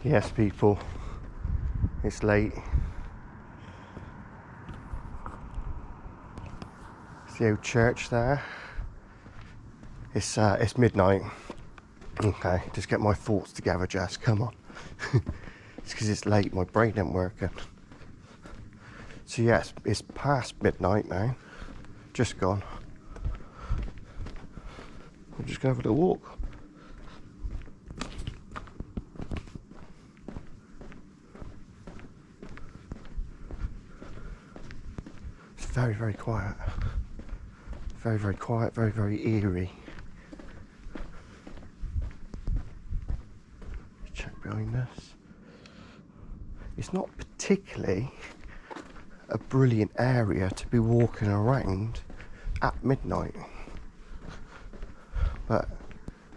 Yes, people, it's late. It's the old church there. It's midnight. Okay, just get my thoughts together, Jess. Come on. It's because it's late. My brain ain't working. So yes, it's past midnight now. Just gone. I'm just gonna have a little walk. It's very, very quiet. Very, very quiet, very, very eerie. Check behind us. It's not particularly a brilliant area to be walking around at midnight. But,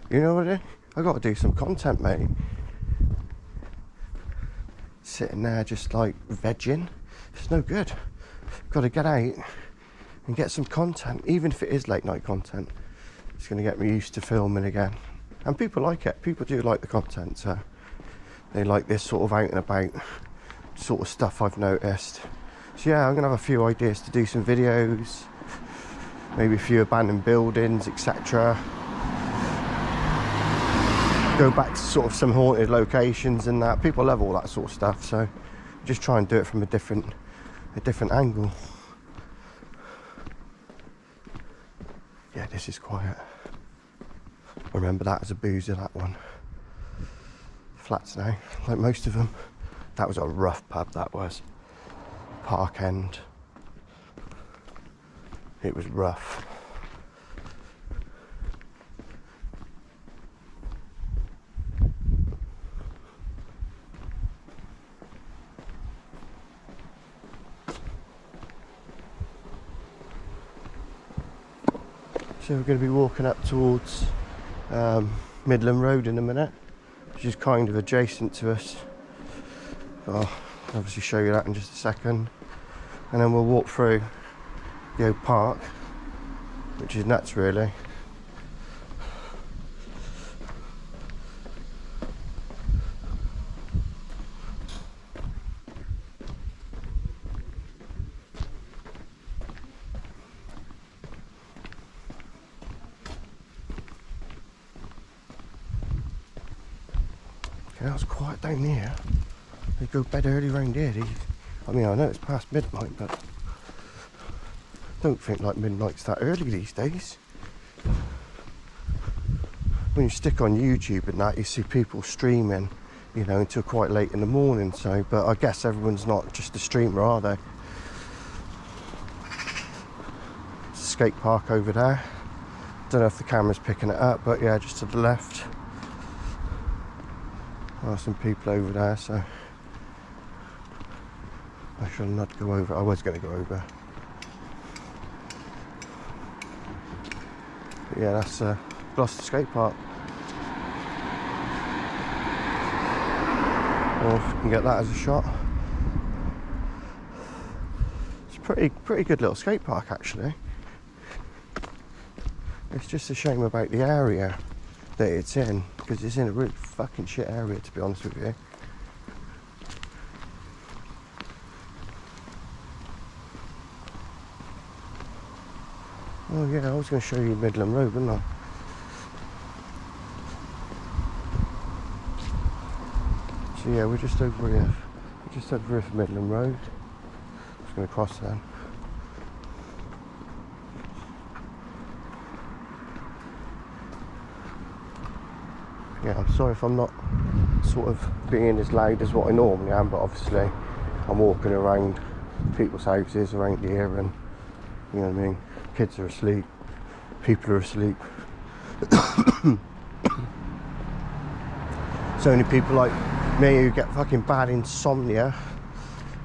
you know what I got to do some content, mate. Sitting there just like vegging, it's no good. Got to get out and get some content, even if it is late night content. It's going to get me used to filming again. And people like it. People do like the content, so they like this sort of out and about sort of stuff, I've noticed. So yeah, I'm going to have a few ideas to do some videos, maybe a few abandoned buildings, etc. Go back to sort of some haunted locations and that. People love all that sort of stuff, so just try and do it from a different angle. Yeah, this is quiet. I remember that as a boozer, that one. Flats now, like most of them. That was a rough pub, that was. Park End. It was rough. So we're going to be walking up towards Midland Road in a minute, which is kind of adjacent to us. I'll obviously show you that in just a second. And then we'll walk through the old park, which is nuts really. Okay, that was quiet down here. They go bed early round here. I mean, I know it's past midnight, but I don't think like midnight's that early these days. When you stick on YouTube and that, you see people streaming, you know, until quite late in the morning. So, but I guess everyone's not just a streamer, are they? It's a skate park over there. Don't know if the camera's picking it up, but yeah, just to the left. There are some people over there, so I shall not go over. I was going to go over. But yeah, that's Gloucester skate park. Or if you can get that as a shot. It's a pretty good little skate park actually. It's just a shame about the area that it's in, because it's in a really fucking shit area, to be honest with you. Oh yeah, I was going to show you Midland Road, wasn't I? So yeah, we're just over here. We're just over here for Midland Road. Just going to cross then. Yeah, I'm sorry if I'm not sort of being as loud as what I normally am, but obviously I'm walking around people's houses around here, and you know what I mean, kids are asleep, people are asleep. It's only people like me who get fucking bad insomnia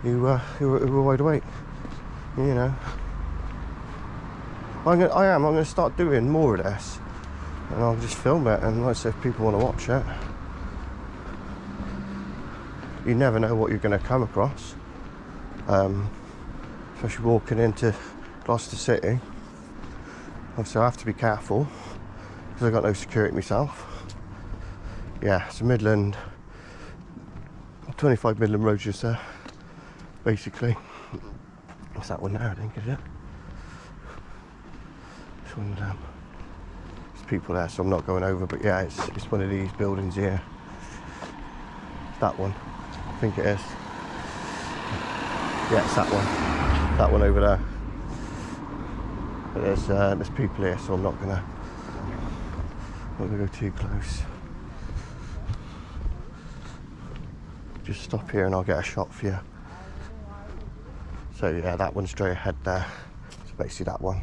who are wide awake, you know. I'm going to start doing more of this, and I'll just film it, and let's see if people want to watch it. You never know what you're going to come across, especially walking into Gloucester City. Obviously I have to be careful because I've got no security myself. Yeah, so Midland 25 Midland Road just there, basically. What's that one there, I think, is it? It's one of them. There's people there, so I'm not going over, but yeah, it's one of these buildings here. That one, I think it is. Yeah, it's that one. That one over there. But there's people here, so I'm not gonna go too close. Just stop here and I'll get a shot for you. So yeah, that one straight ahead there. So basically that one.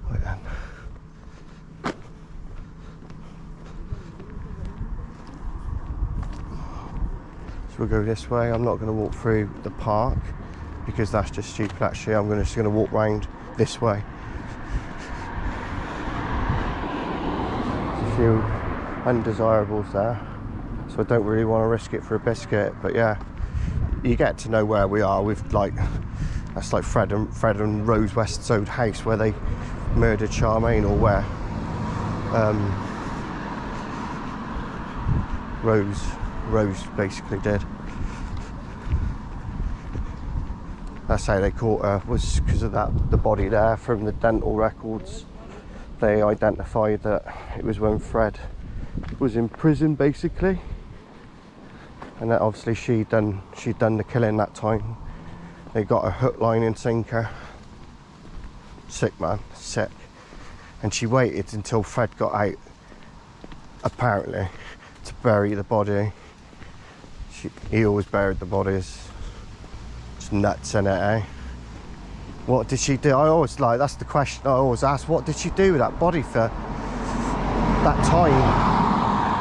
Right then. So we'll go this way. I'm not going to walk through the park because that's just stupid actually. I'm just going to walk round this way. There's a few undesirables there, so I don't really want to risk it for a biscuit, but yeah, you get to know where we are. With like, that's like Fred and Rose West's house where they murdered Charmaine, or where Rose basically did. That's how they caught her, was because of the body there. From the dental records, they identified that it was when Fred was in prison basically, and that obviously she'd done the killing that time. They got a hook, line and sinker. Sick, man, sick. And she waited until Fred got out, apparently, to bury the body. He always buried the bodies. It's nuts, in it, eh? What did she do? I always that's the question I always ask. What did she do with that body for that time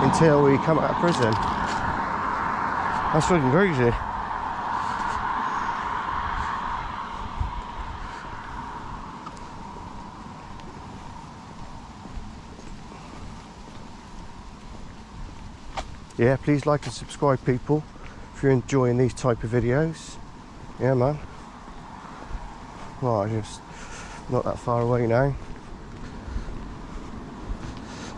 until we come out of prison? That's fucking crazy. Yeah, please like and subscribe, people, if you're enjoying these type of videos. Yeah, man. Right, just not that far away now.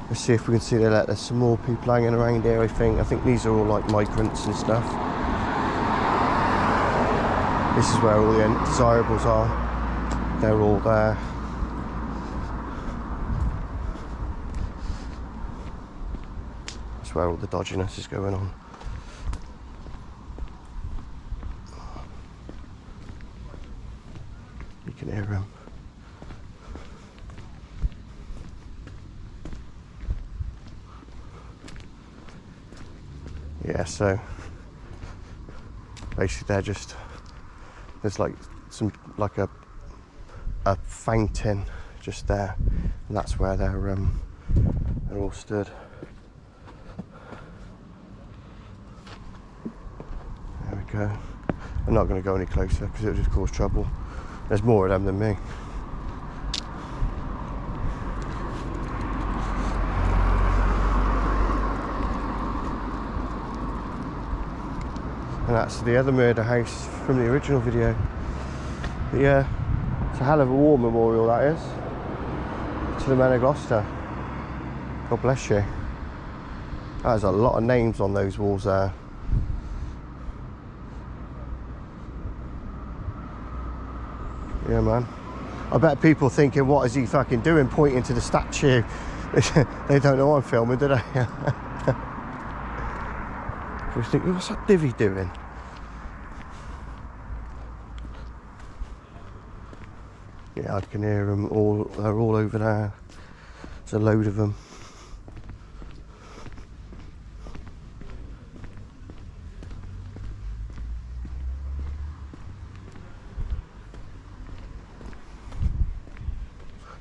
Let's see if we can see there's some more people hanging around here. I think these are all like migrants and stuff. This is where all the undesirables are. They're all there. That's where all the dodginess is going on. You can hear them. Yeah, so basically there's like a fountain just there, and that's where they're all stood. There we go. I'm not going to go any closer because it would just cause trouble. There's more of them than me. And that's the other murder house from the original video. But yeah, it's a hell of a war memorial, that is, to the men of Gloucester. God bless you. There's a lot of names on those walls there. Yeah, man. I bet people thinking, what is he fucking doing, pointing to the statue? They don't know I'm filming, do they? I was thinking, what's that divvy doing? Yeah, I can hear them all. They're all over there. There's a load of them.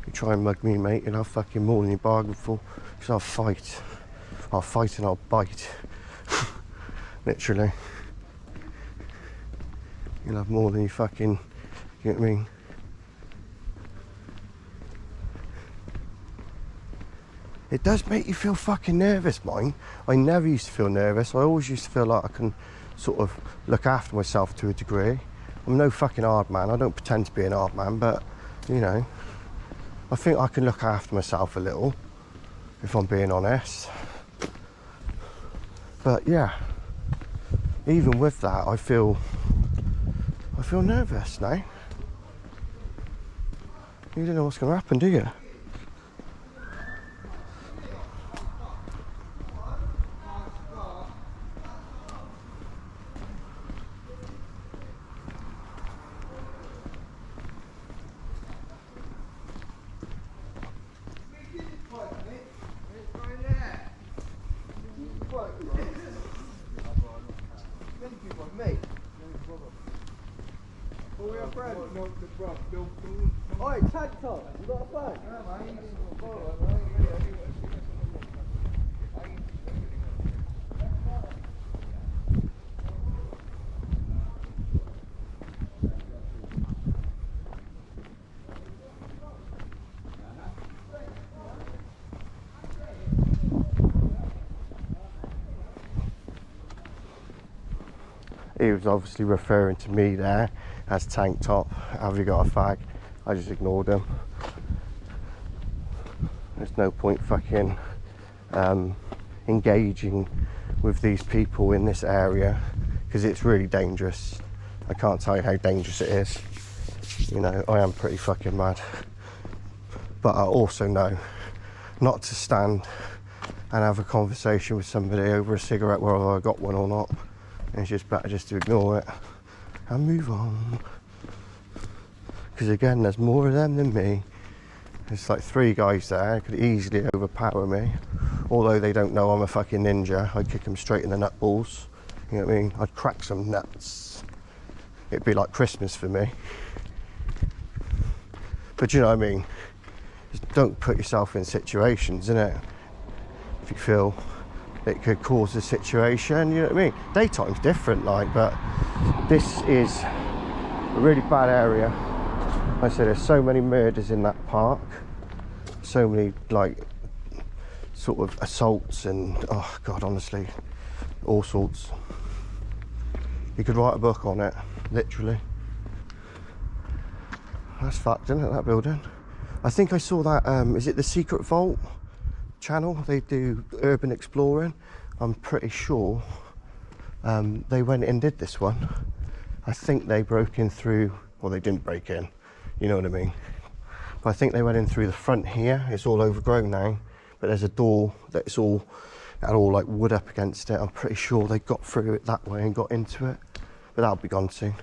You try and mug me, mate, and I'll fucking more than you bargain for. Because I'll fight. I'll fight and I'll bite. Literally. You'll have more than you fucking, you know what I mean? It does make you feel fucking nervous, mine. I never used to feel nervous. I always used to feel like I can sort of look after myself to a degree. I'm no fucking hard man. I don't pretend to be an hard man, but, you know, I think I can look after myself a little, if I'm being honest. But yeah, even with that, I feel nervous now. You don't know what's going to happen, do you? Oi, tag top, you got a phone? He was obviously referring to me there as tank top. Have you got a fag? I just ignored him. There's no point fucking engaging with these people in this area because it's really dangerous. I can't tell you how dangerous it is. You know, I am pretty fucking mad. But I also know not to stand and have a conversation with somebody over a cigarette, whether I got one or not. It's just better just to ignore it and move on. Because again, there's more of them than me. There's like 3 guys there who could easily overpower me. Although they don't know I'm a fucking ninja, I'd kick them straight in the nut balls. You know what I mean? I'd crack some nuts. It'd be like Christmas for me. But you know what I mean? Just don't put yourself in situations, innit? If you feel it could cause a situation, you know what I mean? Daytime's different, like, but this is a really bad area. Like I said, there's so many murders in that park, so many like sort of assaults and oh god, honestly, all sorts. You could write a book on it, literally. That's fucked, isn't it, that building? I think I saw that, is it the Secret Vault channel? They do urban exploring. I'm pretty sure they went and did this one. I think they broke in through, well, they didn't break in, you know what I mean, but I think they went in through the front here. It's all overgrown now, but there's a door that's all had all like wood up against it. I'm pretty sure they got through it that way and got into it, but that'll be gone soon.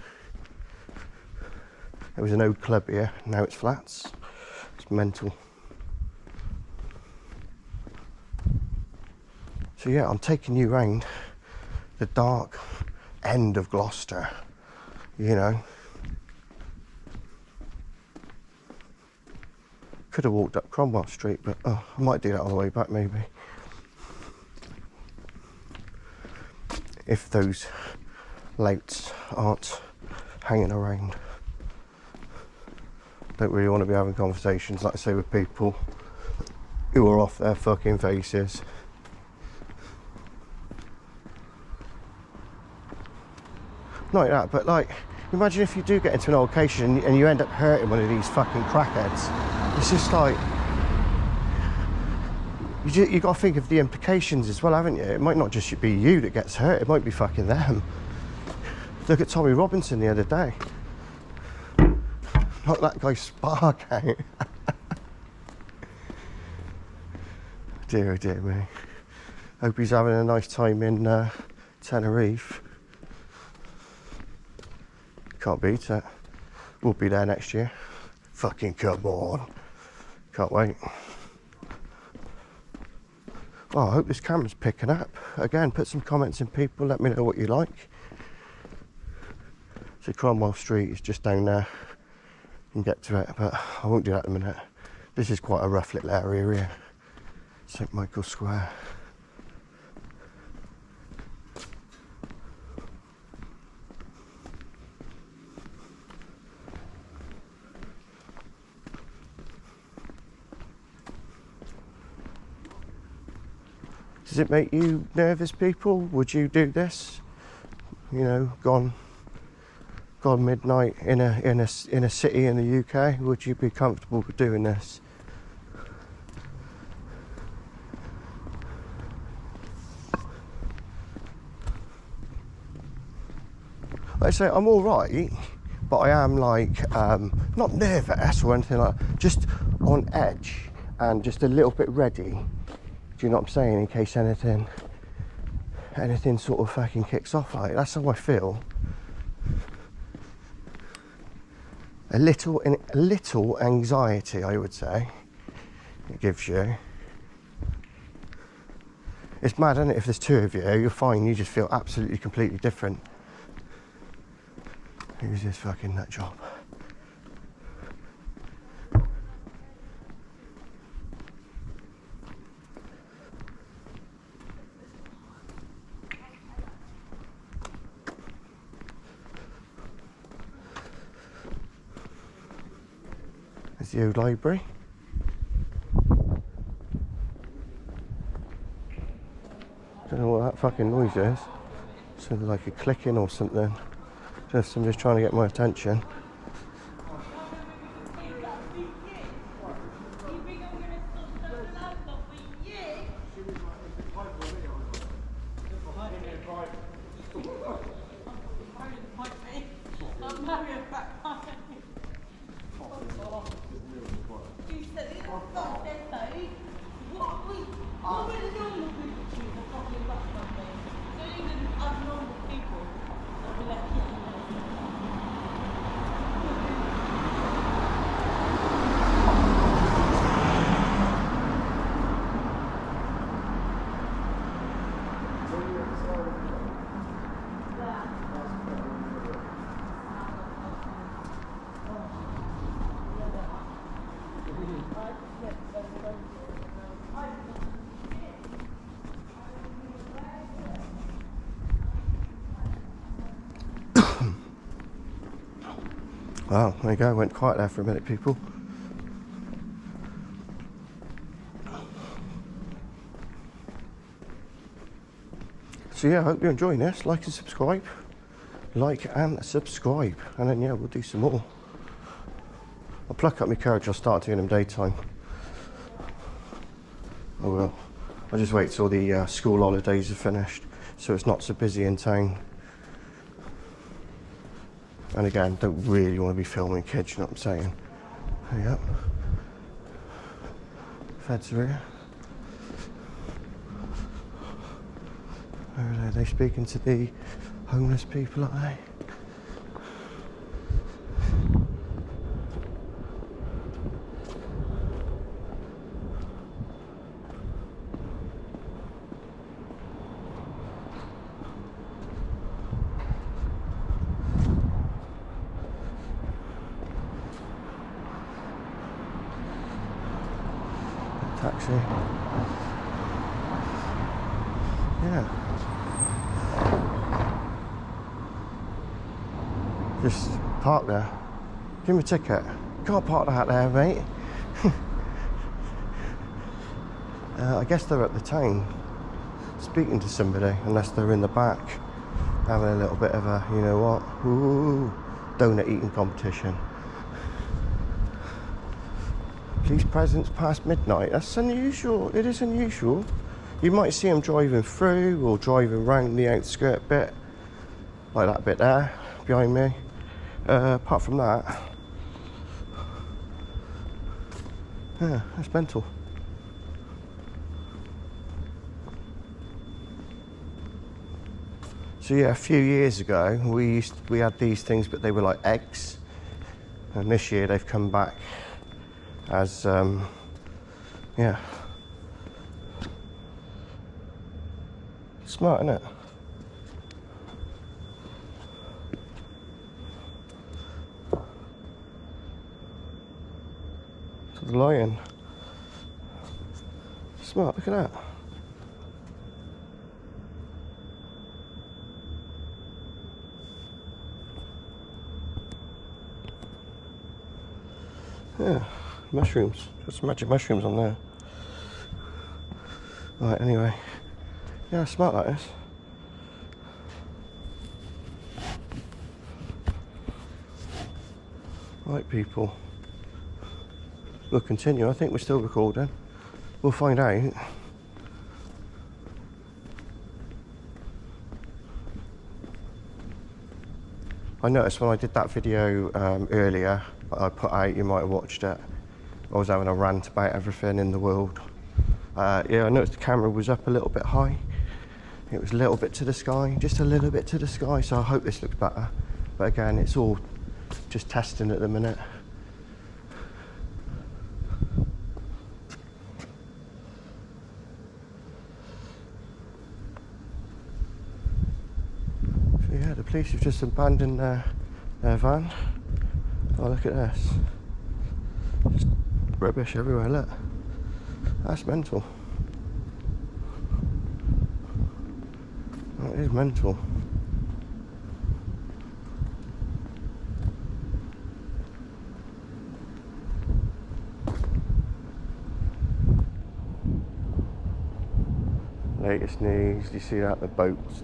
It was an old club here, now it's flats. It's mental. So yeah, I'm taking you round the dark end of Gloucester, you know. Could have walked up Cromwell Street, but oh, I might do that on the way back maybe. If those lights aren't hanging around. Don't really want to be having conversations, like I say, with people who are off their fucking faces. Not like that, but like, imagine if you do get into an location and you end up hurting one of these fucking crackheads. It's just like, you got to think of the implications as well, haven't you? It might not just be you that gets hurt, it might be fucking them. Look at Tommy Robinson the other day. Knocked that guy's spark out. Dear, oh dear me. Hope he's having a nice time in Tenerife. Can't beat it. We'll be there next year. Fucking come on. Can't wait. Oh, I hope this camera's picking up. Again, put some comments in, people. Let me know what you like. So Cromwell Street is just down there. You can get to it, but I won't do that in a minute. This is quite a rough little area here. St. Michael's Square. Does it make you nervous, people? Would you do this? You know, gone midnight in a city in the UK. Would you be comfortable doing this? Like I say, I'm all right, but I am like not nervous or anything like that, just on edge and just a little bit ready. Do you know what I'm saying? In case anything sort of fucking kicks off. Like that's how I feel. A little anxiety, I would say, it gives you. It's mad, isn't it? If there's two of you, you're fine. You just feel absolutely, completely different. Who's this fucking nut job? There's the old library. Don't know what that fucking noise is. Sounded like a clicking or something. Just somebody's trying to get my attention. Wow, there you go, went quiet there for a minute, people. So yeah, I hope you're enjoying this. Like and subscribe. Like and subscribe. And then yeah, we'll do some more. I'll pluck up my courage, I'll start doing them daytime. I will. I'll just wait till the school holidays are finished, so it's not so busy in town. And again, don't really want to be filming kids, you know what I'm saying? Yep. Feds are here. Are they speaking to the homeless people, are they? Taxi. Yeah. Just park there. Give me a ticket. Can't park that there, mate. I guess they're at the town speaking to somebody, unless they're in the back having a little bit of a, you know what, ooh, donut eating competition. Police presence past midnight. That's unusual. It is unusual. You might see them driving through or driving round the outskirt bit, like that bit there behind me. Apart from that, yeah, that's mental. So yeah, a few years ago we had these things, but they were like eggs, and this year they've come back as yeah, smart, isn't it? To the lion. Smart, look at that. Yeah, mushrooms. Got some magic mushrooms on there. Right, anyway. Yeah, smart that is. Right, people. We'll continue. I think we're still recording. We'll find out. I noticed when I did that video earlier, I put out, you might have watched it, I was having a rant about everything in the world. Yeah, I noticed the camera was up a little bit high. It was a little bit to the sky, just a little bit to the sky, so I hope this looks better. But again, it's all just testing at the minute. So yeah, the police have just abandoned their van. Oh, look at this. Just rubbish everywhere, look. That's mental. That is mental. Latest news, do you see that? The boats.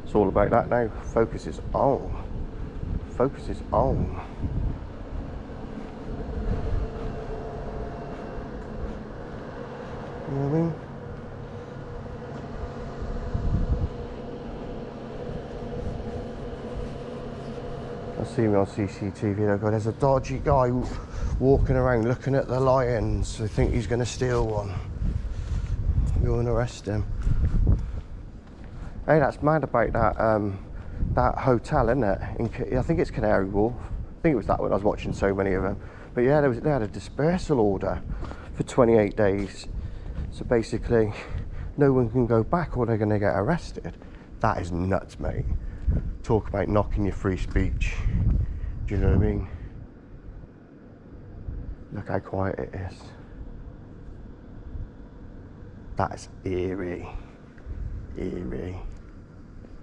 It's all about that now. Focus is on. Focus is on. You know what I mean? I see me on CCTV. They've got, there's a dodgy guy walking around looking at the lions. They think he's going to steal one. Go and arrest him. Hey, that's mad about that that hotel, isn't it? I think it's Canary Wharf. I think it was that one. I was watching so many of them. But yeah, they had a dispersal order for 28 days. So basically, no one can go back or they're going to get arrested. That is nuts, mate. Talk about knocking your free speech. Do you know what I mean? Look how quiet it is. That's eerie. Eerie.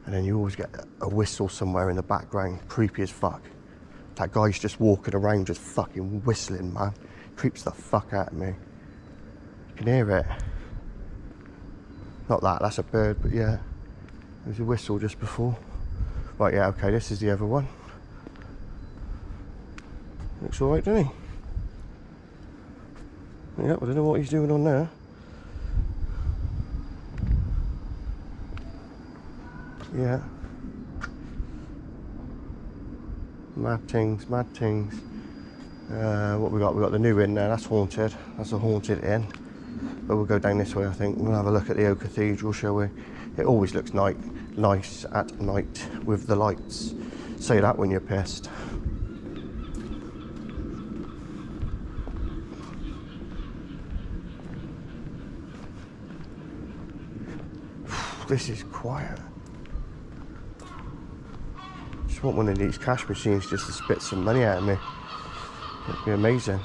And then you always get a whistle somewhere in the background. Creepy as fuck. That guy's just walking around just fucking whistling, man. Creeps the fuck out of me. You can hear it. Not that, that's a bird, but yeah. There's a whistle just before. Right, yeah, okay, this is the other one. Looks alright, doesn't he? Yeah, I don't know what he's doing on there. Yeah. Mad things, mad things. What we got? We got the new inn there, that's haunted. That's a haunted inn. But we'll go down this way, I think. We'll have a look at the old cathedral, shall we? It always looks nice at night with the lights. Say that when you're pissed. This is quiet. Just want one of these cash machines just to spit some money out of me. It'd be amazing.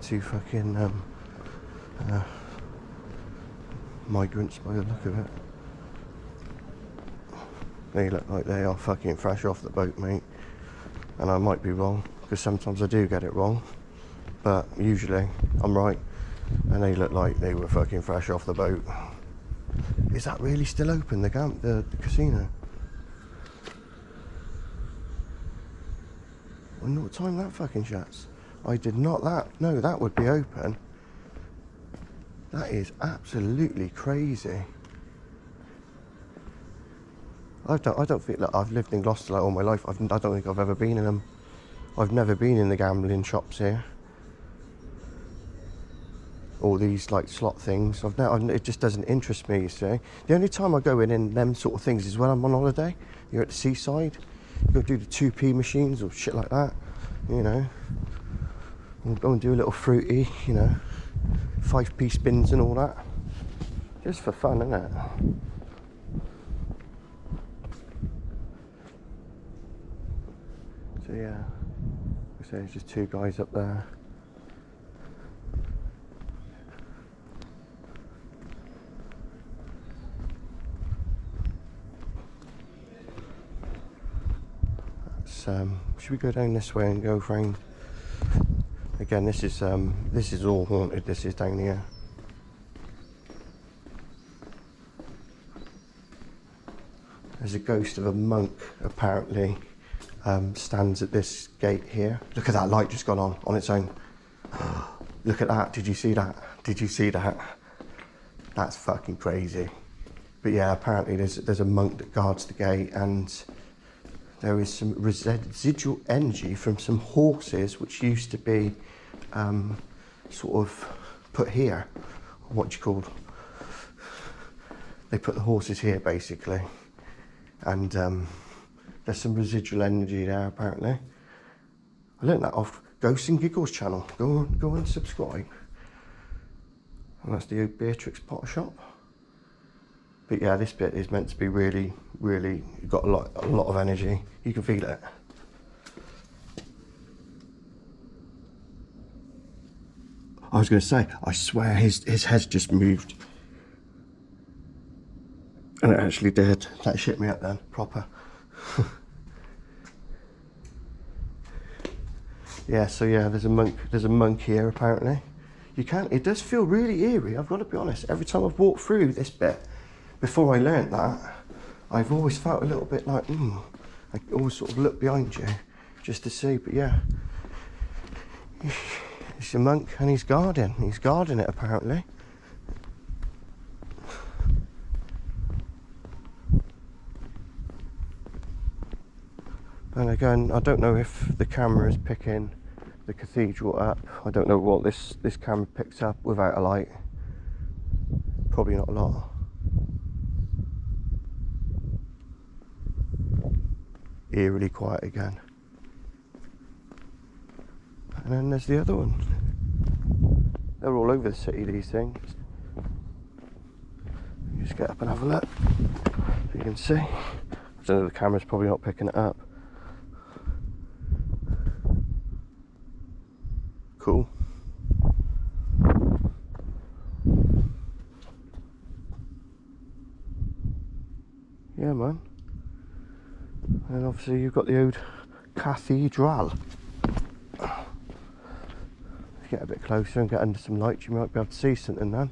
Two fucking migrants by the look of it. They look like they are fucking fresh off the boat, mate. And I might be wrong, because sometimes I do get it wrong. But usually I'm right. And they look like they were fucking fresh off the boat. Is that really still open, the casino? I wonder what time that fucking shuts. I did not no, that would be open. That is absolutely crazy. I don't think that I've lived in Gloucester like all my life. I don't think I've ever been in them. I've never been in the gambling shops here. All these like slot things. It just doesn't interest me, you see. The only time I go in them sort of things is when I'm on holiday. You're at the seaside. You go do the 2p machines or shit like that, you know. We'll go and do a little fruity, you know, 5p spins and all that. Just for fun, isn't it? So yeah, so there's just two guys up there. should we go down this way and go round? Again, this is all haunted. This is down here. There's a ghost of a monk apparently stands at this gate here. Look at that light just gone on its own. Look at that. Did you see that? Did you see that? That's fucking crazy. But yeah, apparently there's a monk that guards the gate, and there is some residual energy from some horses which used to be sort of put here. What do you call? They put the horses here basically, and there's some residual energy there apparently. I learned that off Ghosts and Giggles channel. Go and subscribe. And that's the old Beatrix Potter shop. But yeah, this bit is meant to be really, really got a lot of energy. You can feel it. I was going to say, I swear his head's just moved. And it actually did. That shit me up then, proper. Yeah, so yeah, there's a monk here apparently. It does feel really eerie, I've got to be honest. Every time I've walked through this bit, before I learnt that, I've always felt a little bit like, I always sort of look behind you just to see, but yeah. It's a monk and he's guarding it apparently. And again, I don't know if the camera is picking the cathedral up. I don't know what this camera picks up without a light. Probably not a lot. Eerily quiet again. And then there's the other one. They're all over the city, these things. You just get up and have a look. So you can see. I don't know, the camera's probably not picking it up. Cool. Yeah, man. And obviously you've got the old cathedral. If you get a bit closer and get under some light, you might be able to see something then.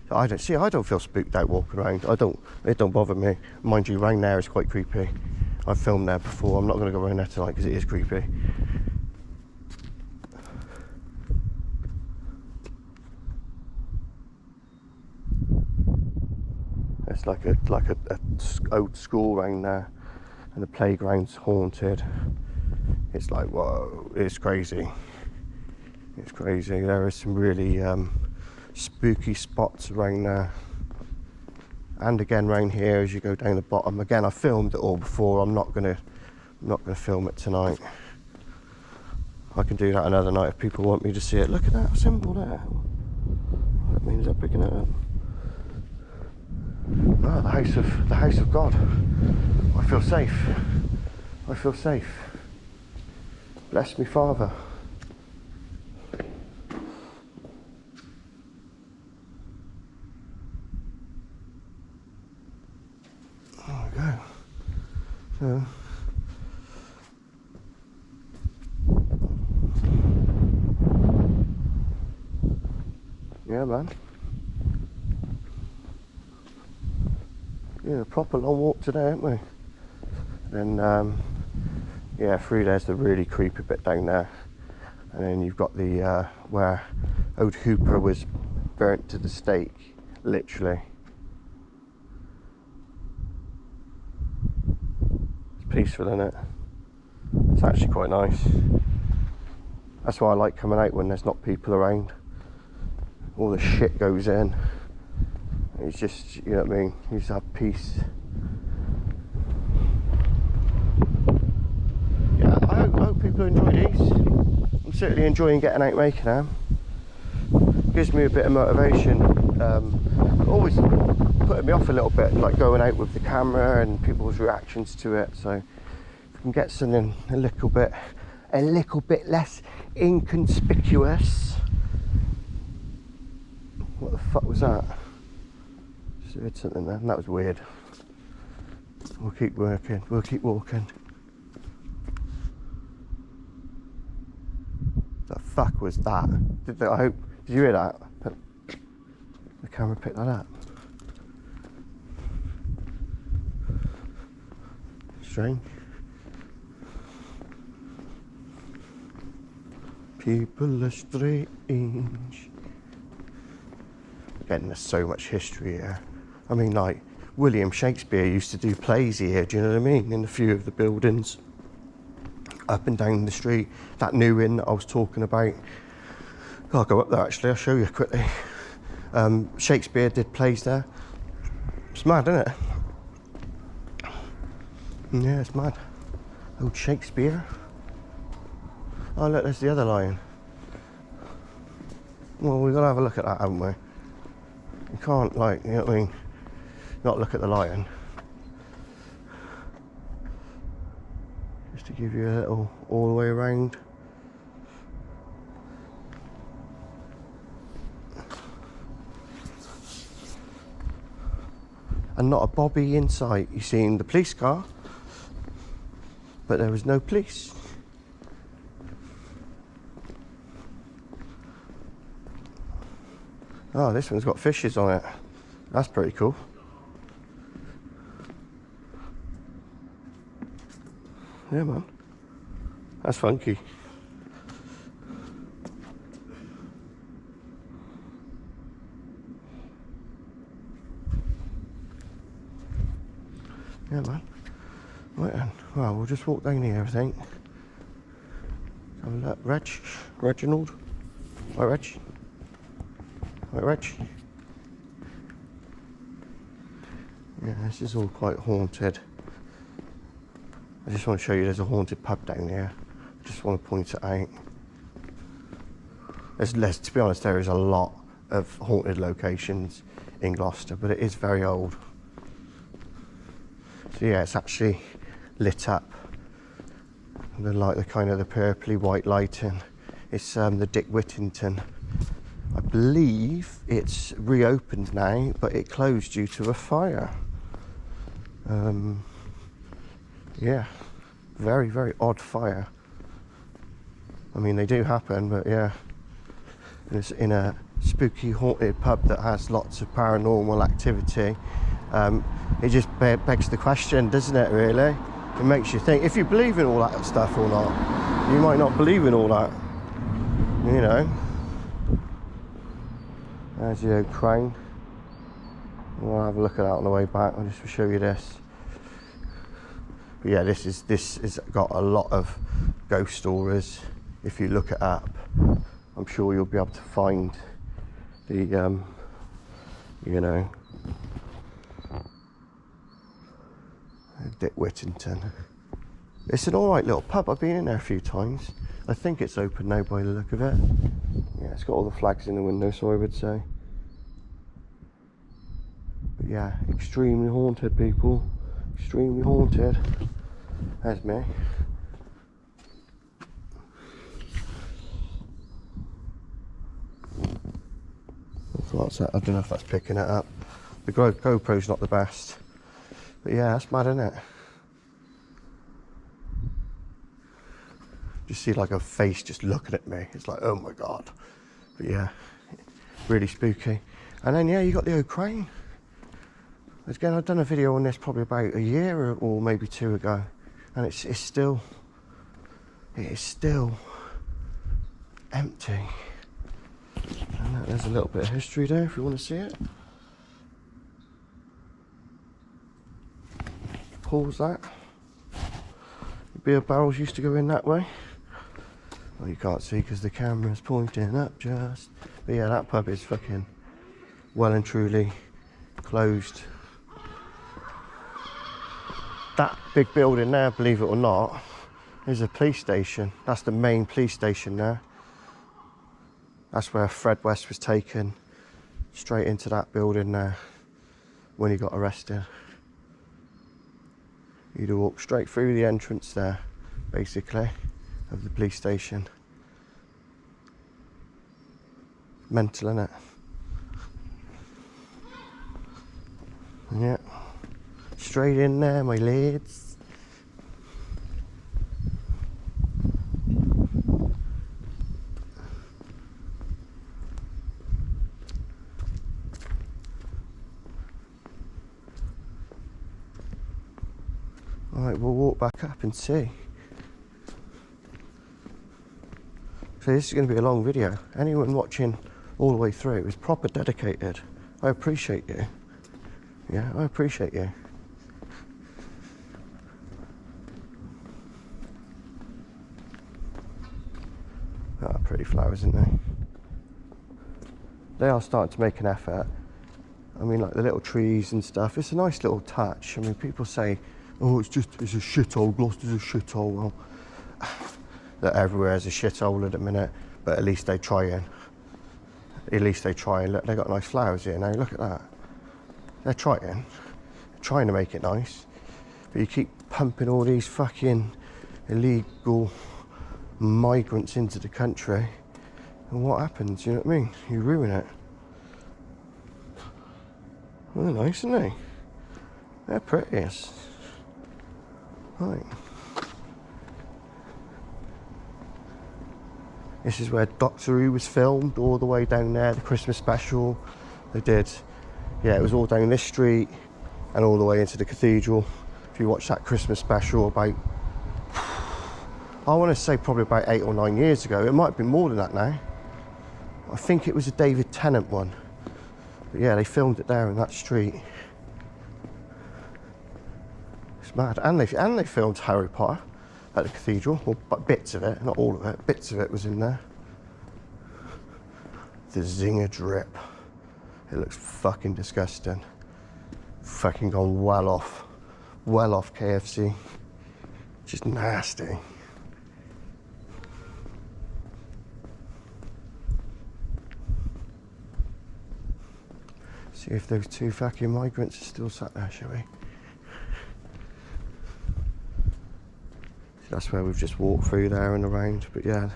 I don't feel spooked out walking around. It don't bother me. Mind you, round there is quite creepy. I've filmed there before. I'm not going to go around there tonight because it is creepy. It's like a old school round there, and the playground's haunted. It's like, whoa, it's crazy. It's crazy. There are some really spooky spots around there. And again round here as you go down the bottom. Again, I filmed it all before. I'm not gonna film it tonight. I can do that another night if people want me to see it. Look at that symbol there. That means I'm picking it up. Oh, the house of God. I feel safe. I feel safe. Bless me, Father. There we go. So, yeah, man. Yeah, a proper long walk today, haven't we? Then, yeah, through there's the really creepy bit down there, and then you've got the where old Hooper was burnt to the stake, literally. It's peaceful, isn't it? It's actually quite nice. That's why I like coming out when there's not people around. All the shit goes in. It's just, you know what I mean, you just have peace. Yeah, I hope people enjoy these. I'm certainly enjoying getting out making them. Gives me a bit of motivation. Always putting me off a little bit, like going out with the camera and people's reactions to it. So if we can get something a little bit less inconspicuous. What the fuck was that? Heard something there, and that was weird. We'll keep working, we'll keep walking. The fuck was that? Did you hear that? The camera picked that up. Strange. People are strange. Again, there's so much history here. I mean, like, William Shakespeare used to do plays here, do you know what I mean? In a few of the buildings. Up and down the street. That new inn that I was talking about. I'll go up there actually, I'll show you quickly. Shakespeare did plays there. It's mad, isn't it? Yeah, it's mad. Old Shakespeare. Oh look, there's the other lion. Well, we've got to have a look at that, haven't we? You can't, like, you know what I mean, not look at the lion. Just to give you a little all the way around. And not a bobby in sight. You've seen the police car, but there was no police. Oh, this one's got fishes on it. That's pretty cool. Yeah, man. That's funky. Yeah, man. Right then. Well, we'll just walk down here, I think. Have a look. Reginald. Right, Reg. Right, Reg. Yeah, this is all quite haunted. I just want to show you there's a haunted pub down here. I just want to point it out. There's, to be honest, there is a lot of haunted locations in Gloucester, but it is very old. So yeah, it's actually lit up. The kind of the purpley white lighting. It's the Dick Whittington. I believe it's reopened now, but it closed due to a fire. Yeah, very, very odd fire. I mean, they do happen, but yeah. It's in a spooky, haunted pub that has lots of paranormal activity. It just begs the question, doesn't it, really? It makes you think, if you believe in all that stuff or not. You might not believe in all that, you know. There's the old crane. We'll have a look at that on the way back. I'll just show you this. But yeah, this has got a lot of ghost stories. If you look it up, I'm sure you'll be able to find the, you know, Dick Whittington. It's an alright little pub. I've been in there a few times. I think it's open now by the look of it. Yeah, it's got all the flags in the window, so I would say. But yeah, extremely haunted, people. Extremely haunted. There's me. I don't know if that's picking it up. The GoPro's not the best. But yeah, that's mad, isn't it? You see like a face just looking at me. It's like, oh my god. But yeah, really spooky. And then yeah, you got the old crane. Again, I've done a video on this probably about a year or maybe two ago, and it is still empty. And there's a little bit of history there if you want to see it. Pause that. The beer barrels used to go in that way. Well, you can't see because the camera's pointing up just. But yeah, that pub is fucking well and truly closed. That big building there, believe it or not, is a police station. That's the main police station there. That's where Fred West was taken, straight into that building there when he got arrested. You'd walk straight through the entrance there, basically, of the police station. Mental, innit? Yeah. Straight in there, my lads. Alright, we'll walk back up and see. So this is going to be a long video. Anyone watching all the way through is proper dedicated. I appreciate you. Yeah, I appreciate you. Oh, pretty flowers, isn't they? They are starting to make an effort. I mean, like the little trees and stuff. It's a nice little touch. I mean, people say, oh, it's a shithole, Gloucester's a shithole. Well, that everywhere's a shithole at the minute, but at least they try and. At least they try and look, they got nice flowers here now, look at that. They're trying to make it nice. But you keep pumping all these fucking illegal migrants into the country, and what happens, you know what I mean? You ruin it. They're nice, aren't they? They're pretty. Right. This is where Doctor Who was filmed, all the way down there, the Christmas special. They did, yeah, it was all down this street and all the way into the cathedral. If you watch that Christmas special about, I want to say probably about 8 or 9 years ago. It might have been more than that now. I think it was a David Tennant one. But yeah, they filmed it there in that street. It's mad. And they filmed Harry Potter at the cathedral, well, but bits of it, not all of it, bits of it was in there. The zinger drip. It looks fucking disgusting. Fucking gone well off KFC. Just nasty. See if those two fucking migrants are still sat there, shall we? That's where we've just walked through there and around, but yeah,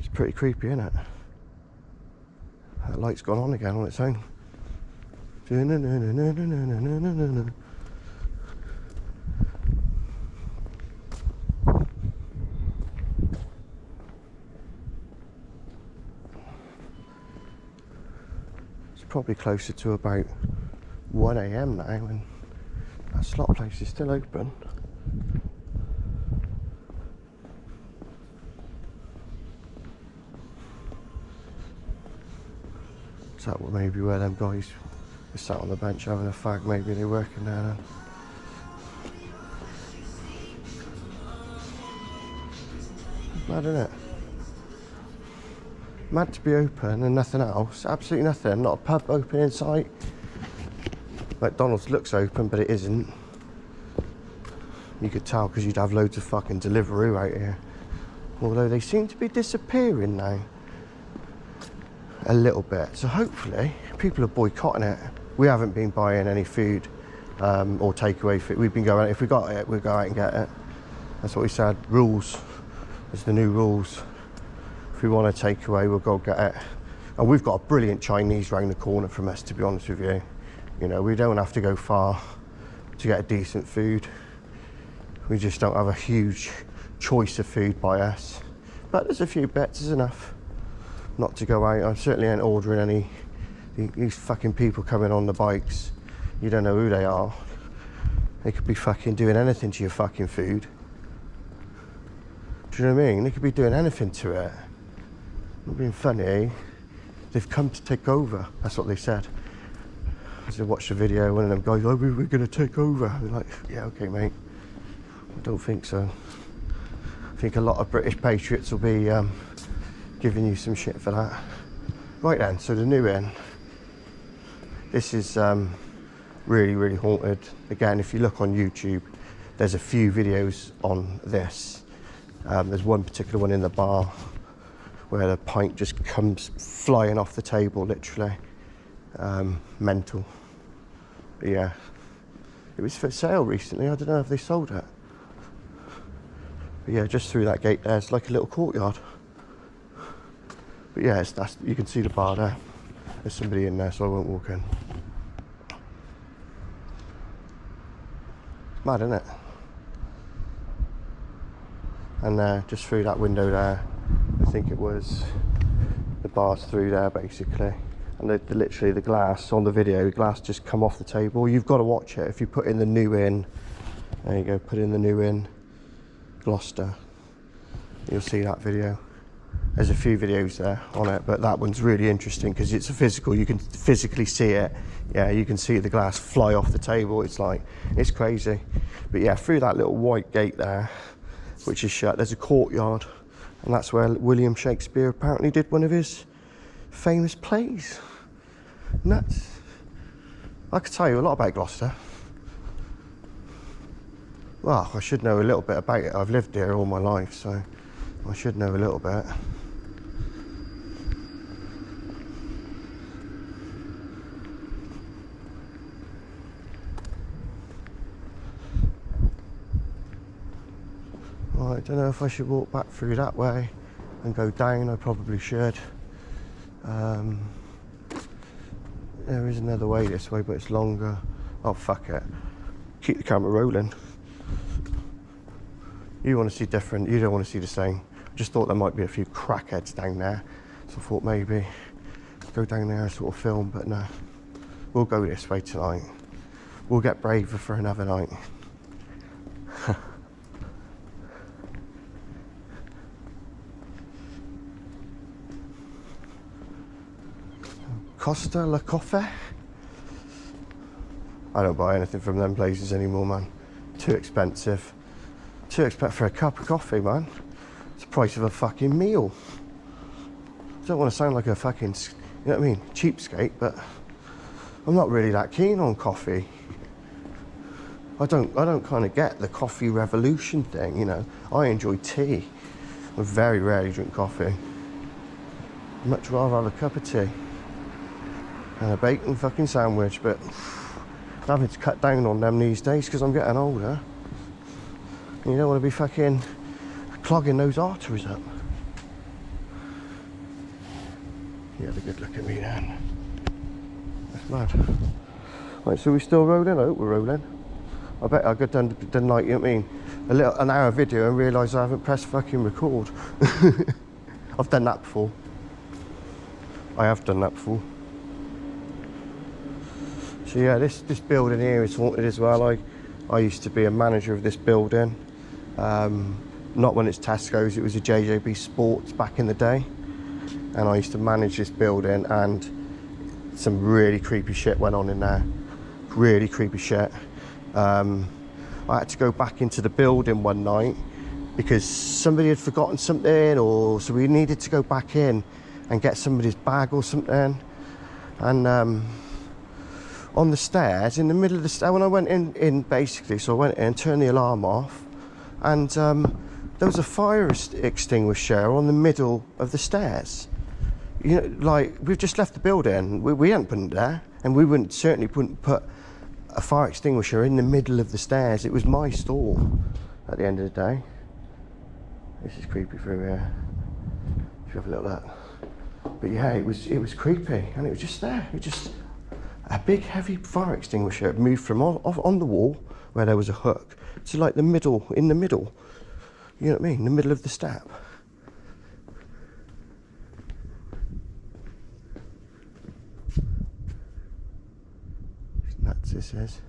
it's pretty creepy, isn't it? That light's gone on again on its own. It's probably closer to about 1 AM now, and that slot place is still open. Is that maybe where them guys were sat on the bench having a fag? Maybe they're working there then. Mad, isn't it? Mad to be open and nothing else. Absolutely nothing. Not a pub open in sight. McDonald's looks open, but it isn't. You could tell because you'd have loads of fucking Deliveroo out here. Although they seem to be disappearing now. A little bit, so hopefully people are boycotting it. We haven't been buying any food or takeaway food. We've been going, if we got it, we'll go out and get it. That's what we said. Rules. It's the new rules. If we want a takeaway, we'll go get it. And we've got a brilliant Chinese round the corner from us, to be honest with you. You know, we don't have to go far to get a decent food. We just don't have a huge choice of food by us. But there's a few bits, there's enough not to go out. I certainly ain't ordering any. These fucking people coming on the bikes, you don't know who they are. They could be fucking doing anything to your fucking food. Do you know what I mean? They could be doing anything to it. Not being funny. They've come to take over. That's what they said. As I watched the video, one of them guys, oh, we're going to take over. They're like, yeah, okay, mate. I don't think so. I think a lot of British patriots will be giving you some shit for that. Right then, so the new inn. This is really, really haunted. Again, if you look on YouTube, there's a few videos on this. There's one particular one in the bar where the pint just comes flying off the table, literally. Mental. But yeah, it was for sale recently. I don't know if they sold it. But yeah, just through that gate there's like a little courtyard. But yeah, that's, you can see the bar there. There's somebody in there, so I won't walk in. Mad, isn't it? And just through that window there, I think it was, the bars through there basically, and literally the glass on the video, the glass just come off the table. You've got to watch it. If you put in the new in, there you go, put in the new in Gloucester, you'll see that video. There's a few videos there on it, but that one's really interesting because it's a physical, you can physically see it. Yeah, you can see the glass fly off the table. It's like, it's crazy. But yeah, through that little white gate there, which is shut, there's a courtyard, and that's where William Shakespeare apparently did one of his famous plays. Nuts. I could tell you a lot about Gloucester. Well, I should know a little bit about it. I've lived here all my life, so I should know a little bit. Well, I don't know if I should walk back through that way and go down. I probably should. There is another way this way, but it's longer. Oh, fuck it. Keep the camera rolling. You want to see different, you don't want to see the same. I just thought there might be a few crackheads down there, so I thought maybe go down there and sort of film, but no. We'll go this way tonight. We'll get braver for another night. Costa La Coffee. I don't buy anything from them places anymore, man. Too expensive. Too expensive for a cup of coffee, man. It's the price of a fucking meal. I don't want to sound like a fucking, you know what I mean, cheapskate, but I'm not really that keen on coffee. I don't kind of get the coffee revolution thing, you know. I enjoy tea. I very rarely drink coffee. I'd much rather have a cup of tea and a bacon fucking sandwich, but I'm having to cut down on them these days because I'm getting older. And you don't want to be fucking clogging those arteries up. You have a good look at me then. That's mad. Right, so we're still rolling? I hope we're rolling. I bet I got done like, you know what I mean, an hour video and realise I haven't pressed fucking record. I've done that before. I have done that before. So yeah, this building here is haunted as well. I used to be a manager of this building. Not when it's Tesco's, it was a JJB Sports back in the day. And I used to manage this building, and some really creepy shit went on in there. Really creepy shit. I had to go back into the building one night because somebody had forgotten something, or so we needed to go back in and get somebody's bag or something. And on the stairs, in the middle of the stairs, when I went in basically, so I went in, turned the alarm off, and there was a fire extinguisher on the middle of the stairs. You know, like, we've just left the building, we hadn't put it there, and we certainly wouldn't put a fire extinguisher in the middle of the stairs. It was my store at the end of the day. This is creepy through here. If you have a little look. But yeah, it was creepy, and it was just there. It just, a big heavy fire extinguisher had moved from off on the wall where there was a hook to like the middle, in the middle. You know what I mean? The middle of the step. Nuts this is.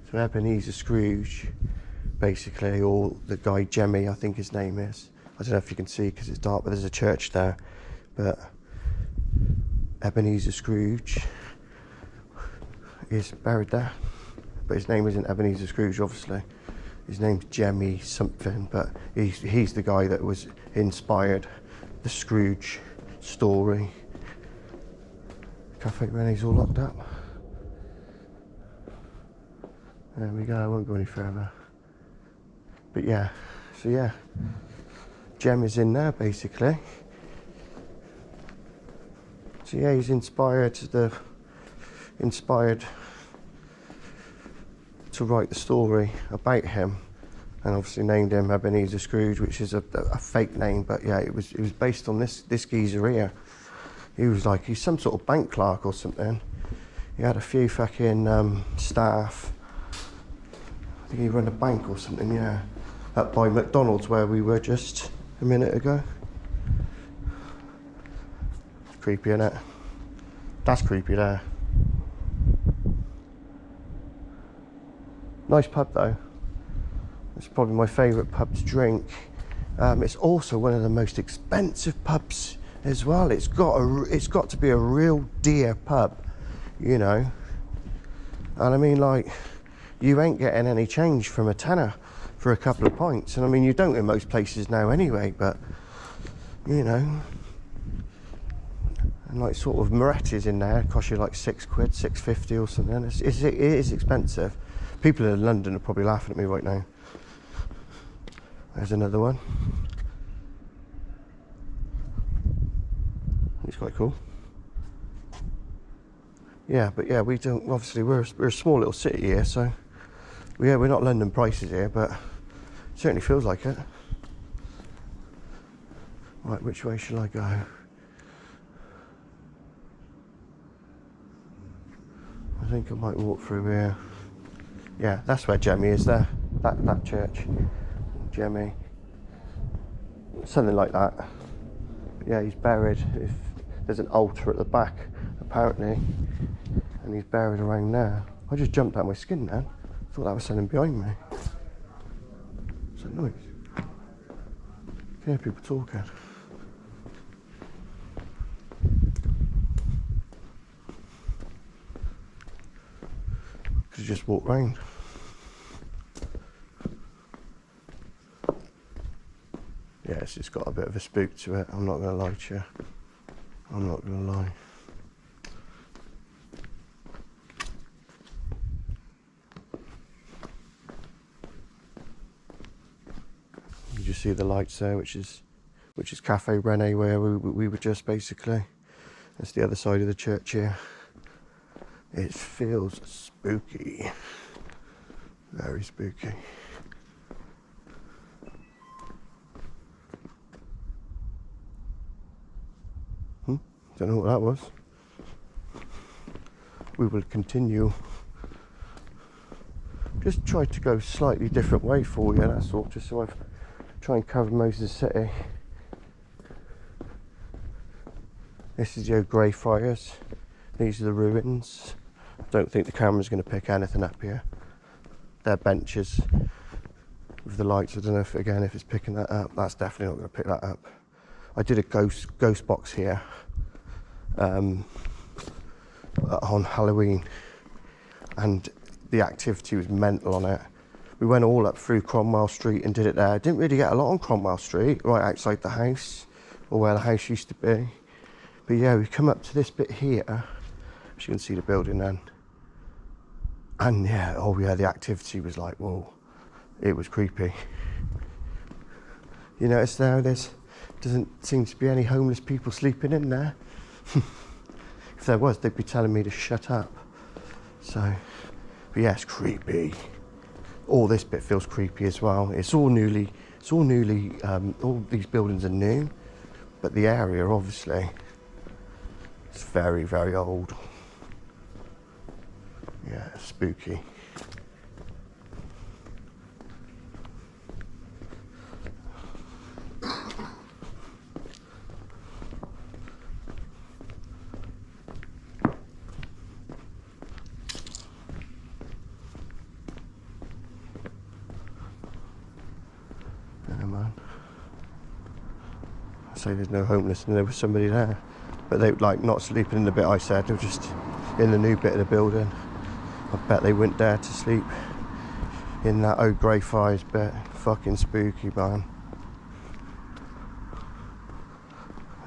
So Ebenezer Scrooge, basically, or the guy Jemmy, I think his name is. I don't know if you can see because it's dark, but there's a church there. But Ebenezer Scrooge is buried there, but his name isn't Ebenezer Scrooge, obviously. His name's Jemmy something, but he's the guy that was inspired the Scrooge story. Cafe Rene's all locked up. There we go, I won't go any further. But yeah, so yeah, Jem is in there basically. So yeah, he's inspired to write the story about him, and obviously named him Ebenezer Scrooge, which is a fake name, but yeah, it was based on this geezer here. He was like, he's some sort of bank clerk or something. He had a few fucking staff. I think he run a bank or something, yeah. Up by McDonald's where we were just a minute ago. It's creepy, isn't it? That's creepy there. Nice pub though. It's probably my favourite pub to drink. It's also one of the most expensive pubs as well. It's got to be a real dear pub, you know. And I mean, like, you ain't getting any change from a tenner for a couple of pints. And I mean, you don't in most places now anyway, but, you know. And like sort of Moretti's in there, cost you like £6, £6.50 or something. It is expensive. People in London are probably laughing at me right now. There's another one. It's quite cool. Yeah, but yeah, we don't. Obviously, we're a small little city here, so we're not London prices here, but it certainly feels like it. Right, which way shall I go? I think I might walk through here. Yeah, that's where Jemmy is there. That church. Jemmy. Something like that. But yeah, he's buried. There's an altar at the back, apparently. And he's buried around there. I just jumped out my skin then. Thought that was something behind me. What's that noise? I can hear people talking. Could have just walked round. Yeah, it's just got a bit of a spook to it. I'm not going to lie to you. I'm not going to lie. You just see the lights there, which is Cafe Rene, where we were just basically. That's the other side of the church here. It feels spooky. Very spooky. Don't know what that was. We will continue. Just tried to go a slightly different way for you, that's all, just so I've tried and cover most of the city. This is your grey friars. These are the ruins. I don't think the camera's going to pick anything up here. They're benches with the lights. I don't know if it's picking that up. That's definitely not going to pick that up. I did a ghost box here on Halloween, and the activity was mental on it. We went all up through Cromwell Street and did it there. Didn't really get a lot on Cromwell Street, right outside the house, or where the house used to be. But yeah, we come up to this bit here, as you can see the building then. And yeah, oh yeah, the activity was like, whoa, it was creepy. You notice there doesn't seem to be any homeless people sleeping in there. If there was, they'd be telling me to shut up. So, but yeah, it's creepy. All this bit feels creepy as well. All these buildings are new, but the area obviously is very, very old. Yeah, spooky. Say there's no homeless and there was somebody there, but they like not sleeping in the bit I said, they were just in the new bit of the building. I bet they wouldn't dare to sleep in that old grey fires bit. Fucking spooky, man.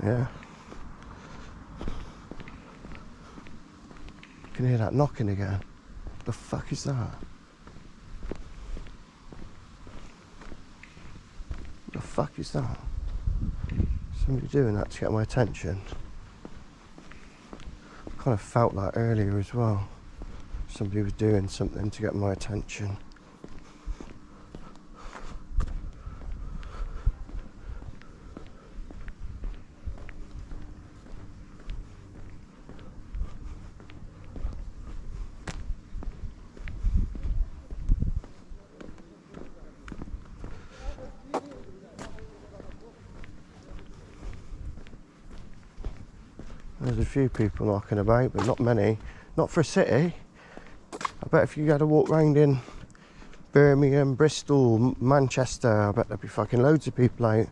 Yeah, you can hear that knocking again. The fuck is that? The fuck is that? Somebody doing that to get my attention. I kind of felt that earlier as well. Somebody was doing something to get my attention. There's a few people knocking about, but not many. Not for a city. I bet if you had a walk round in Birmingham, Bristol, Manchester, I bet there'd be fucking loads of people out.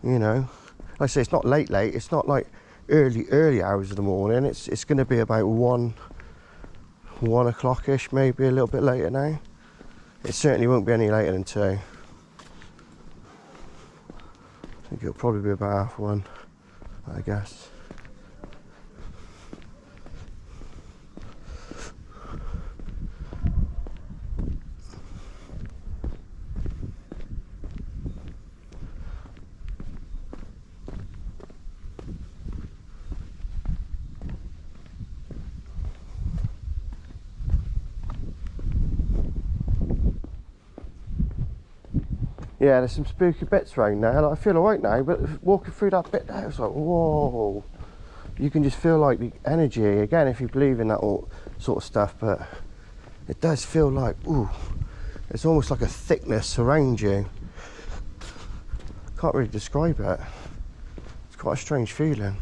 You know, like I say, it's not late. It's not like early hours of the morning. It's going to be about 1 o'clock-ish, maybe a little bit later now. It certainly won't be any later than 2. I think it'll probably be about 1:30, I guess. Yeah, there's some spooky bits around now. Like, I feel alright now, but walking through that bit there, it's like, whoa. You can just feel like the energy, again, if you believe in that all sort of stuff, but it does feel like, ooh, it's almost like a thickness around you. Can't really describe it. It's quite a strange feeling.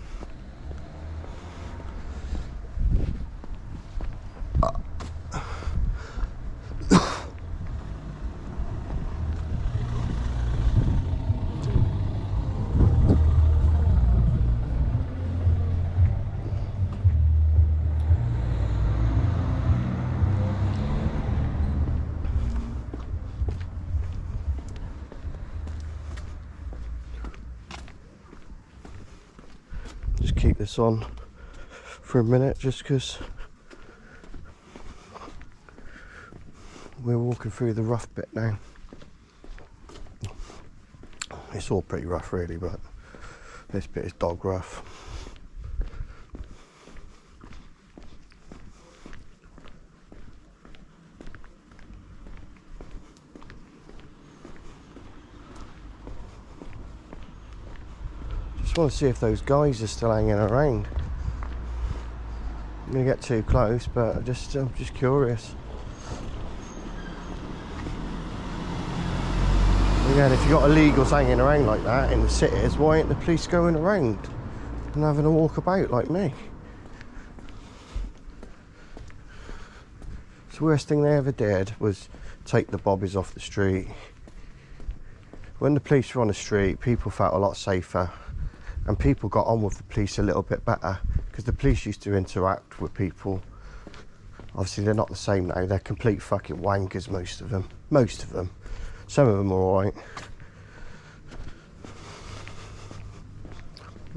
Just keep this on for a minute, just because we're walking through the rough bit now. It's all pretty rough really, but this bit is dog rough. Just want to see if those guys are still hanging around. I'm going to get too close, but I'm just curious. Again, if you've got illegals hanging around like that in the cities, why ain't the police going around and having a walk about like me? So the worst thing they ever did was take the bobbies off the street. When the police were on the street, people felt a lot safer. And people got on with the police a little bit better, because the police used to interact with people. Obviously they're not the same now, they're complete fucking wankers, most of them. Some of them are alright.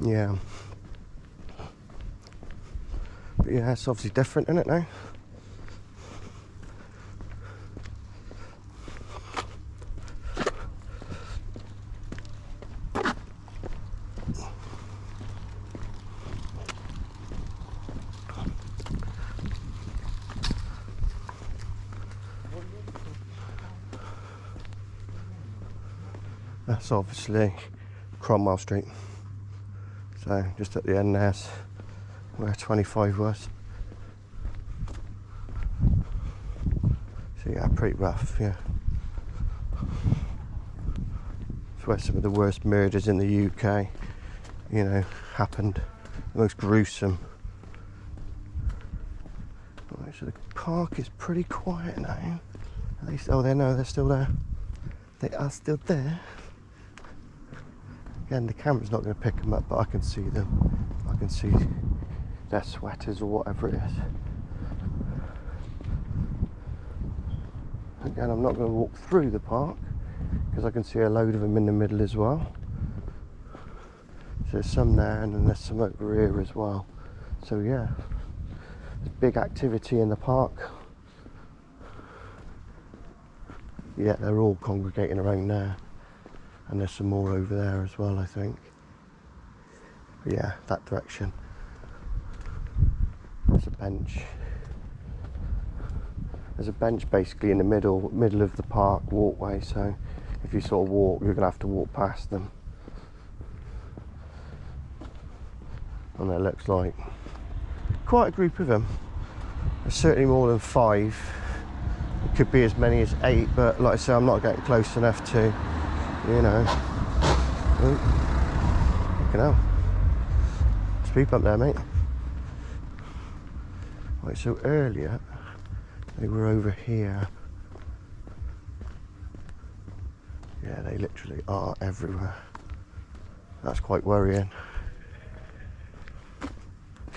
Yeah. But yeah, it's obviously different, isn't it now? That's obviously Cromwell Street. So just at the end there's where 25 was. So yeah, pretty rough, yeah. It's where some of the worst murders in the UK, you know, happened. The most gruesome. Right, so the park is pretty quiet now. At least, oh, they're still there. They are still there. Again, the camera's not going to pick them up, but I can see them. I can see their sweaters or whatever it is. Again, I'm not going to walk through the park because I can see a load of them in the middle as well. So there's some there, and then there's some over here as well. So yeah, there's big activity in the park. Yeah, they're all congregating around there. And there's some more over there as well, I think. But yeah, that direction. There's a bench. There's a bench basically in the middle of the park walkway, so if you sort of walk, you're gonna have to walk past them. And there looks like quite a group of them. There's certainly more than 5. It could be as many as 8, but like I say, I'm not getting close enough to, you know. Oh, fucking hell. Speed bump there, mate. Right, so earlier they were over here. Yeah, they literally are everywhere. That's quite worrying.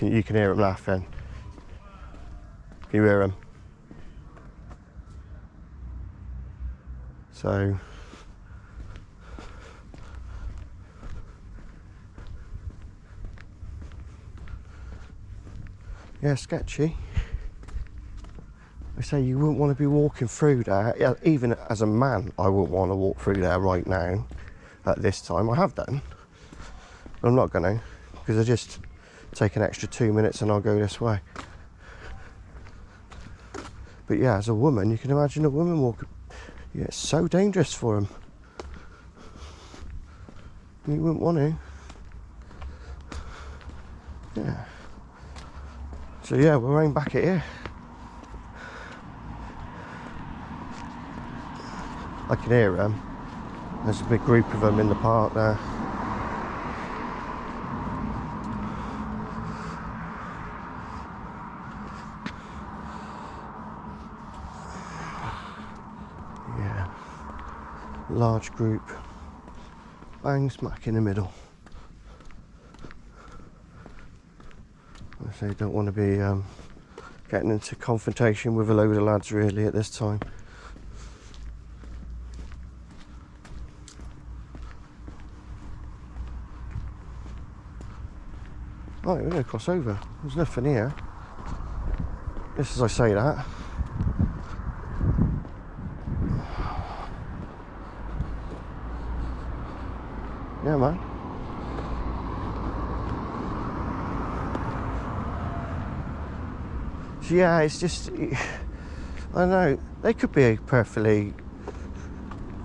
You can hear them laughing. Can you hear them? So yeah, sketchy. I say you wouldn't want to be walking through there. Yeah, even as a man, I wouldn't want to walk through there right now at this time. I have done, but I'm not going to, because I just take an extra 2 minutes and I'll go this way. But yeah, as a woman, you can imagine a woman walking. Yeah, it's so dangerous for them. You wouldn't want to. Yeah. So yeah, we're running back at here. I can hear them. There's a big group of them in the park there. Yeah. Large group. Bang smack in the middle. I say don't want to be getting into confrontation with a load of lads really at this time. Right, we're going to cross over. There's nothing here. Just as I say that. Yeah, man. So yeah, it's just, I don't know, they could be perfectly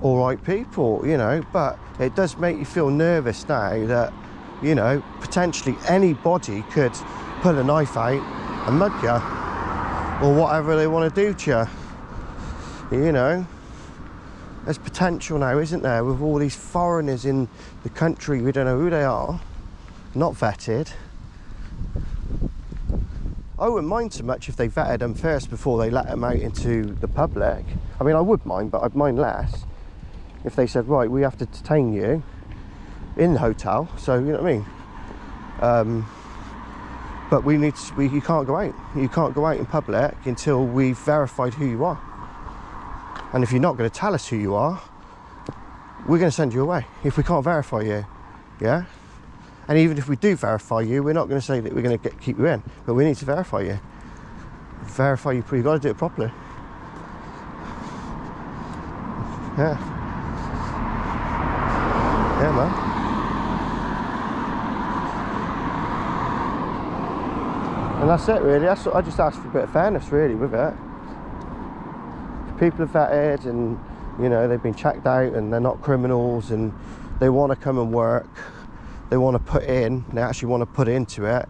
alright people, you know, but it does make you feel nervous now that, you know, potentially anybody could pull a knife out and mug you, or whatever they want to do to you. You know, there's potential now, isn't there, with all these foreigners in the country. We don't know who they are, not vetted. I wouldn't mind so much if they vetted them first before they let them out into the public. I mean, I would mind, but I'd mind less if they said, right, we have to detain you in the hotel, so you know what I mean. But you can't go out. You can't go out in public until we've verified who you are. And if you're not going to tell us who you are, we're going to send you away if we can't verify you. Yeah. And even if we do verify you, we're not going to say that we're going to keep you in, but we need to verify you. Verify you. You've got to do it properly. Yeah. Yeah, man. And that's it really. I just ask for a bit of fairness really with it. If people are vetted and, you know, they've been checked out and they're not criminals and they want to come and work, they want to put in, they actually want to put into it,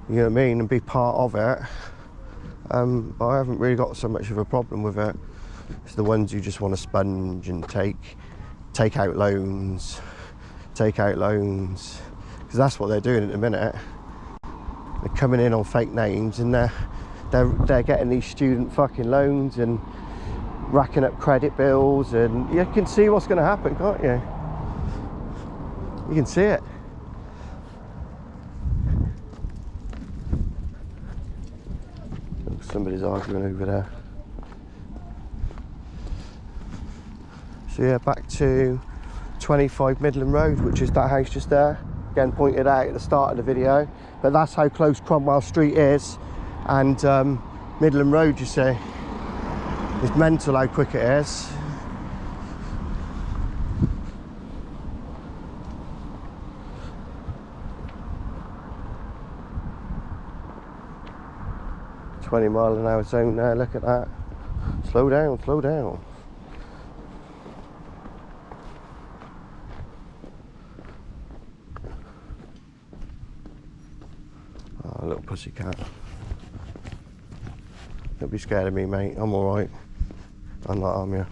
you know what I mean, and be part of it. I haven't really got so much of a problem with it. It's the ones who just want to sponge and take out loans, because that's what they're doing at the minute. They're coming in on fake names and they're getting these student fucking loans and racking up credit bills, and you can see what's going to happen, can't you? You can see it. Somebody's arguing over there. So yeah, back to 25 Midland Road, which is that house just there. Again, pointed out at the start of the video, but that's how close Cromwell Street is, and Midland Road, you see. It's mental how quick it is. .20 mph zone there, look at that. Slow down, slow down. Oh, little pussycat. Don't be scared of me, mate. I'm alright. I'm not harm you.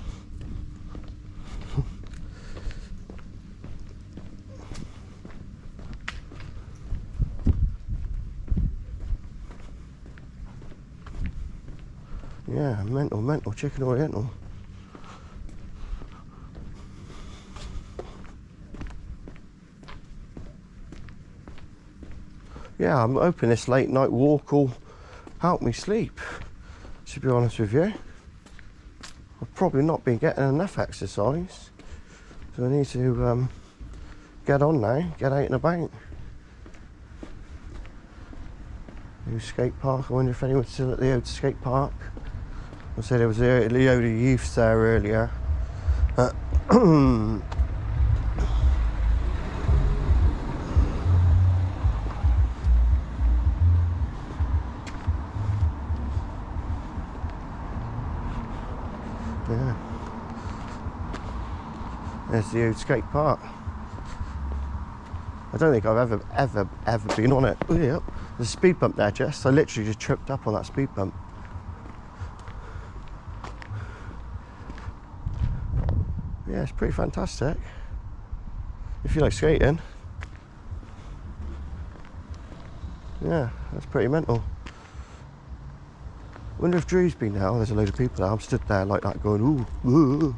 Yeah, mental, chicken oriental. Yeah, I'm hoping this late night walk will help me sleep, to be honest with you. I've probably not been getting enough exercise, so I need to get on now, get out and about. New skate park. I wonder if anyone's still at the old skate park. I said there was a load of youths there earlier. Yeah. There's the old skate park. I don't think I've ever been on it. Oh, yeah. There's a speed bump there, Jess. I literally just tripped up on that speed bump. Yeah, it's pretty fantastic. If you like skating. Yeah, that's pretty mental. I wonder if Drew's been there. Oh, there's a load of people there. I'm stood there like that going, ooh, ooh.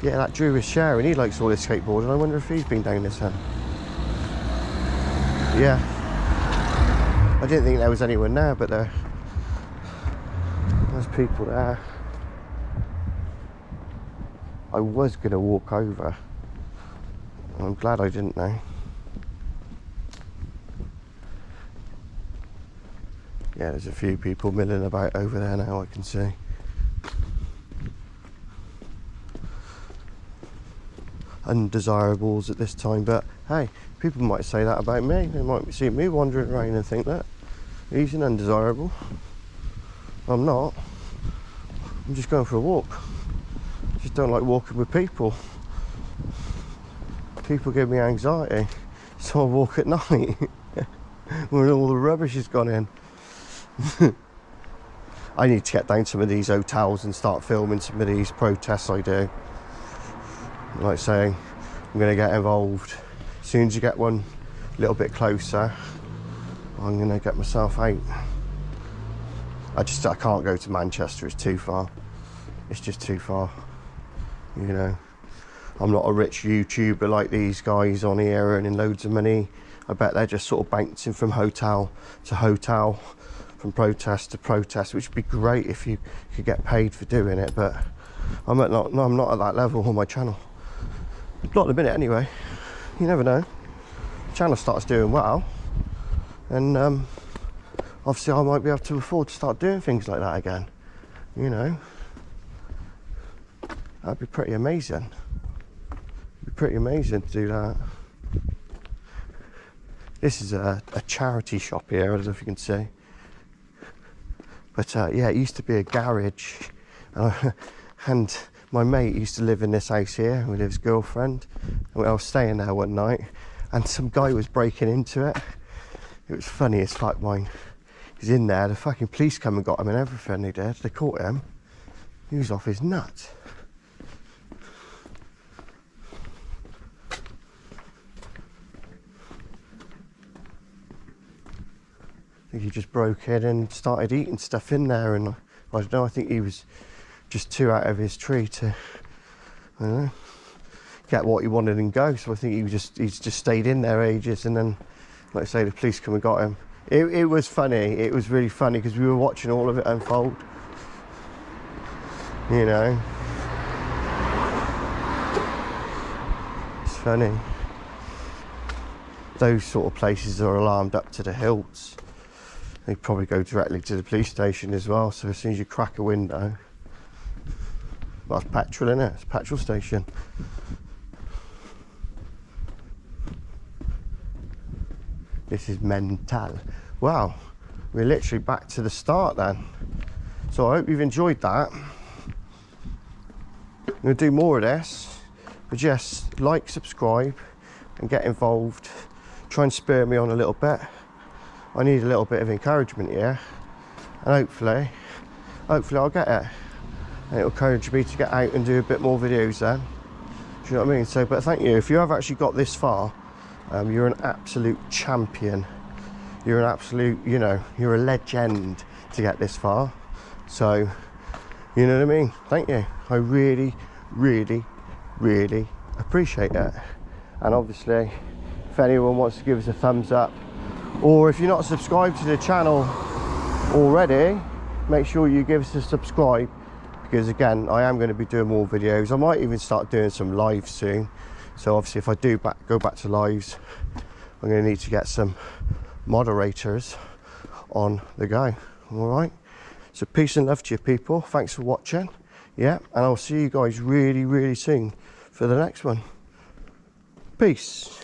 Yeah, that Drew is sharing. He likes all this skateboarding. I wonder if he's been down this end. Yeah. I didn't think there was anyone there, but there's people there. I was going to walk over. I'm glad I didn't now. Yeah, there's a few people milling about over there now, I can see. Undesirables at this time, but hey, people might say that about me. They might see me wandering around and think that he's an undesirable. I'm not. I'm just going for a walk. Just don't like walking with people. People give me anxiety, so I walk at night when all the rubbish has gone in. I need to get down some of these hotels and start filming some of these protests I do. Like saying, I'm going to get involved. As soon as you get one a little bit closer, I'm going to get myself out. I can't go to Manchester, it's too far. It's just too far, you know. I'm not a rich YouTuber like these guys on here earning loads of money. I bet they're just sort of bouncing from hotel to hotel, from protest to protest, which would be great if you could get paid for doing it, but I'm not at that level on my channel. Not in a minute anyway. You never know. The channel starts doing well, and obviously I might be able to afford to start doing things like that again. You know, that'd be pretty amazing. It'd be pretty amazing to do that. This is a charity shop here. I don't know if you can see, but yeah, it used to be a garage, and my mate used to live in this house here with his girlfriend, and I was staying there one night and some guy was breaking into it. It was funny as fuck, mine. He's in there, the fucking police come and got him and everything. They did, they caught him. He was off his nut. I think he just broke in and started eating stuff in there, and I don't know, I think he was just too out of his tree to, I don't know, get what he wanted and go. So I think he's just stayed in there ages, and then, like I say, the police come and got him. It was funny. It was really funny because we were watching all of it unfold. You know, it's funny. Those sort of places are alarmed up to the hilts. They probably go directly to the police station as well. So as soon as you crack a window, well, it's petrol, isn't it? It's a petrol station. This is mental. Wow, we're literally back to the start then. So I hope you've enjoyed that. I'm going to do more of this, but just like, subscribe, and get involved. Try and spur me on a little bit. I need a little bit of encouragement here, and hopefully I'll get it. And it'll encourage me to get out and do a bit more videos then. Do you know what I mean? So, but thank you. If you have actually got this far, you're an absolute champion. You're an absolute, you know, you're a legend to get this far. So, you know what I mean? Thank you. I really, really, really appreciate it. And obviously, if anyone wants to give us a thumbs up, or if you're not subscribed to the channel already, make sure you give us a subscribe, because again, I am going to be doing more videos. I might even start doing some lives soon. So obviously, if I do go back to lives, I'm going to need to get some moderators on the go. All right, so peace and love to you people. Thanks for watching. Yeah, and I'll see you guys really, really soon for the next one. Peace.